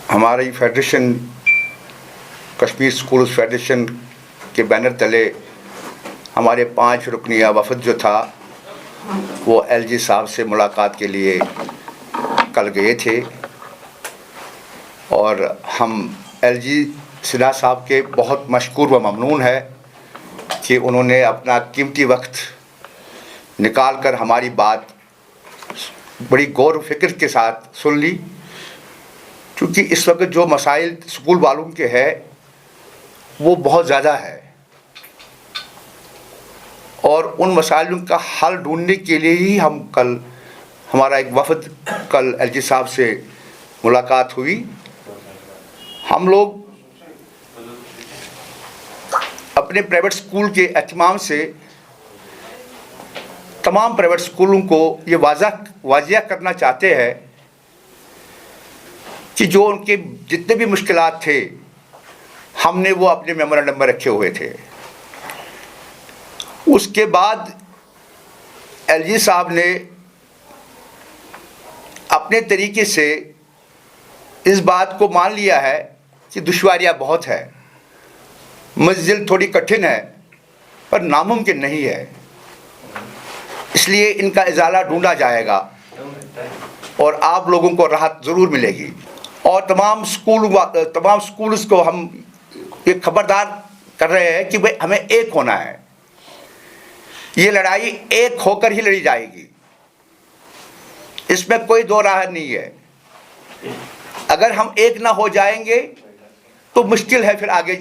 हमारी federation, Kashmir school federation के banner तले हमारे 5 रुकनिया वफद जो था वो एलजी साहब से मुलाकात के लिए कल गए थे और हम एलजी सिन्हा साहब के बहुत मशकूर व ममनून है कि उन्होंने अपना कीमती वक्त निकाल कर हमारी बात बड़ी गौर फिक्र के साथ सुन ली, क्योंकि इस वक्त जो मसाइल स्कूल वालों के हैं वो बहुत ज़्यादा है और उन मसाइलों का हल ढूंढने के लिए ही हमारा एक वफद कल एलजी साहब से मुलाकात हुई। हम लोग अपने प्राइवेट स्कूल के एहतमाम से तमाम प्राइवेट स्कूलों को ये वाज़िया करना चाहते हैं कि जो उनके जितने भी मुश्किलात थे हमने वो अपने मेमोरेंडम में रखे हुए थे। उसके बाद एलजी साहब ने अपने तरीके से इस बात को मान लिया है कि दुश्वारियाँ बहुत है, मंजिल थोड़ी कठिन है पर नामुमकिन नहीं है, इसलिए इनका इजाला ढूंढा जाएगा और आप लोगों को राहत ज़रूर मिलेगी। और तमाम स्कूल्स को हम ये खबरदार कर रहे हैं कि भाई हमें एक होना है, ये लड़ाई एक होकर ही लड़ी जाएगी, इसमें कोई दो राह नहीं है। अगर हम एक ना हो जाएंगे तो मुश्किल है फिर आगे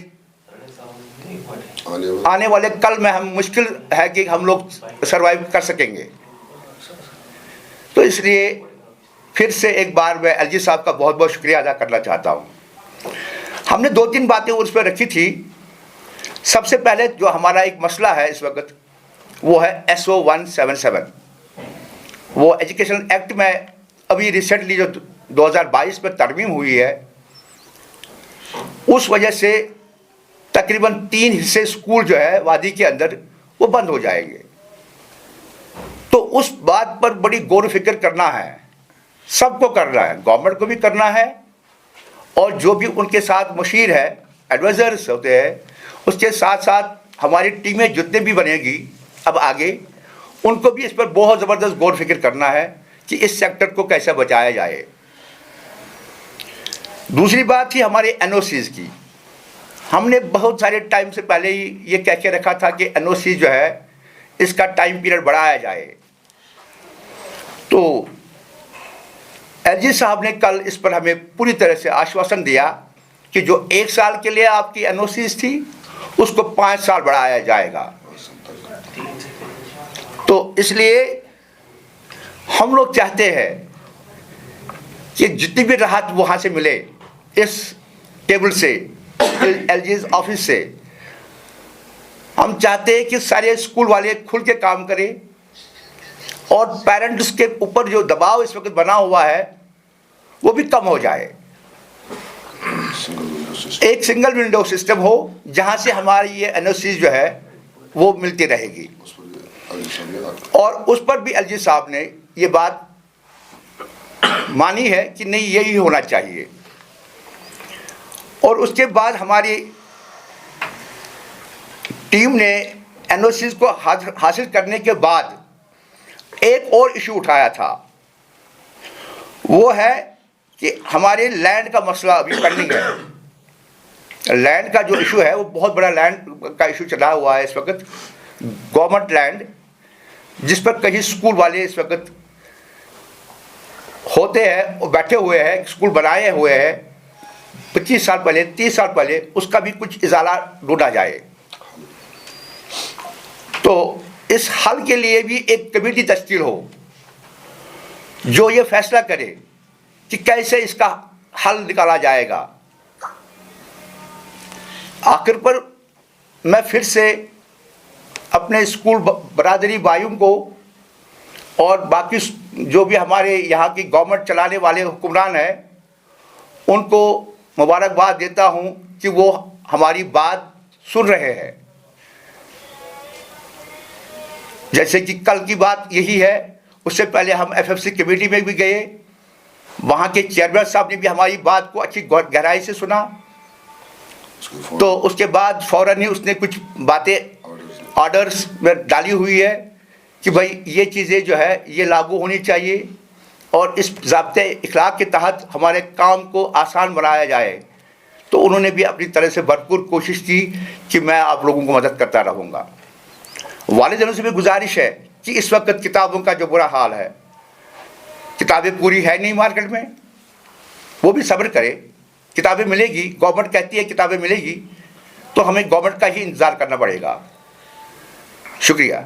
आने वाले कल में हम मुश्किल है कि हम लोग सरवाइव कर सकेंगे। तो इसलिए फिर से एक बार मैं एलजी साहब का बहुत बहुत शुक्रिया अदा करना चाहता हूँ। हमने 2-3 बातें उस पर रखी थी। सबसे पहले जो हमारा एक मसला है इस वक्त वो है SO 177, वो एजुकेशन एक्ट में अभी रिसेंटली जो 2022 में तरमीम हुई है, उस वजह से तकरीबन 3 हिस्से स्कूल जो है वादी के अंदर वो बंद हो जाएंगे। तो उस बात पर बड़ी गौर फिक्र करना है, सबको करना है, गवर्नमेंट को भी करना है और जो भी उनके साथ मुशीर है, एडवाइज़र्स होते हैं, उसके साथ साथ हमारी टीमें जितने भी बनेगी अब आगे, उनको भी इस पर बहुत ज़बरदस्त गौर फिक्र करना है कि इस सेक्टर को कैसे बचाया जाए। दूसरी बात थी हमारे NOCs की। हमने बहुत सारे टाइम से पहले ही ये कह के रखा था कि NOC जो है इसका टाइम पीरियड बढ़ाया जाए। तो एलजी साहब ने कल इस पर हमें पूरी तरह से आश्वासन दिया कि जो 1 साल के लिए आपकी NOCs थी उसको 5 साल बढ़ाया जाएगा। तो इसलिए हम लोग चाहते हैं कि जितनी भी राहत वहाँ से मिले, इस टेबल से, एलजी ऑफिस से, हम चाहते हैं कि सारे स्कूल वाले खुल के काम करें और पेरेंट्स के ऊपर जो दबाव इस वक्त बना हुआ है वो भी कम हो जाए। एक सिंगल विंडो सिस्टम हो जहाँ से हमारी ये NOC जो है वो मिलती रहेगी। और उस पर भी एलजी साहब ने ये बात मानी है कि नहीं, यही होना चाहिए। और उसके बाद हमारी टीम ने NOCs को हासिल करने के बाद एक और इशू उठाया था, वो है कि हमारे लैंड का मसला अभी पेंडिंग है। लैंड का जो इशू है वो बहुत बड़ा लैंड का इशू चला हुआ है इस वक्त, गवर्नमेंट लैंड, जिस पर कई स्कूल वाले इस वक्त होते हैं और बैठे हुए हैं, स्कूल बनाए हुए हैं 25 साल पहले, 30 साल पहले, उसका भी कुछ इजाला ढूंढा जाए। तो इस हल के लिए भी एक कमेटी तश्कील हो जो ये फैसला करे कि कैसे इसका हल निकाला जाएगा। आखिर पर मैं फिर से अपने स्कूल बरादरी भाइयों को और बाकी जो भी हमारे यहाँ की गवर्नमेंट चलाने वाले हुक्मरान हैं उनको मुबारकबाद देता हूँ कि वो हमारी बात सुन रहे हैं। जैसे कि कल की बात यही है, उससे पहले हम FFC कमेटी में भी गए, वहाँ के चेयरमैन साहब ने भी हमारी बात को अच्छी गहराई से सुना। तो उसके बाद फ़ौरन ही उसने कुछ बातें ऑर्डर्स में डाली हुई है कि भाई ये चीज़ें जो है ये लागू होनी चाहिए और इस ज़ाब्ते इखलाक के तहत हमारे काम को आसान बनाया जाए। तो उन्होंने भी अपनी तरह से भरपूर कोशिश की कि मैं आप लोगों को मदद करता रहूँगा। वालिदैन से भी गुजारिश है कि इस वक्त किताबों का जो बुरा हाल है, किताबें पूरी है नहीं मार्केट में, वो भी सब्र करे, किताबें मिलेगी। गवर्नमेंट कहती है किताबें मिलेगी, तो हमें गवर्नमेंट का ही इंतज़ार करना पड़ेगा। शुक्रिया।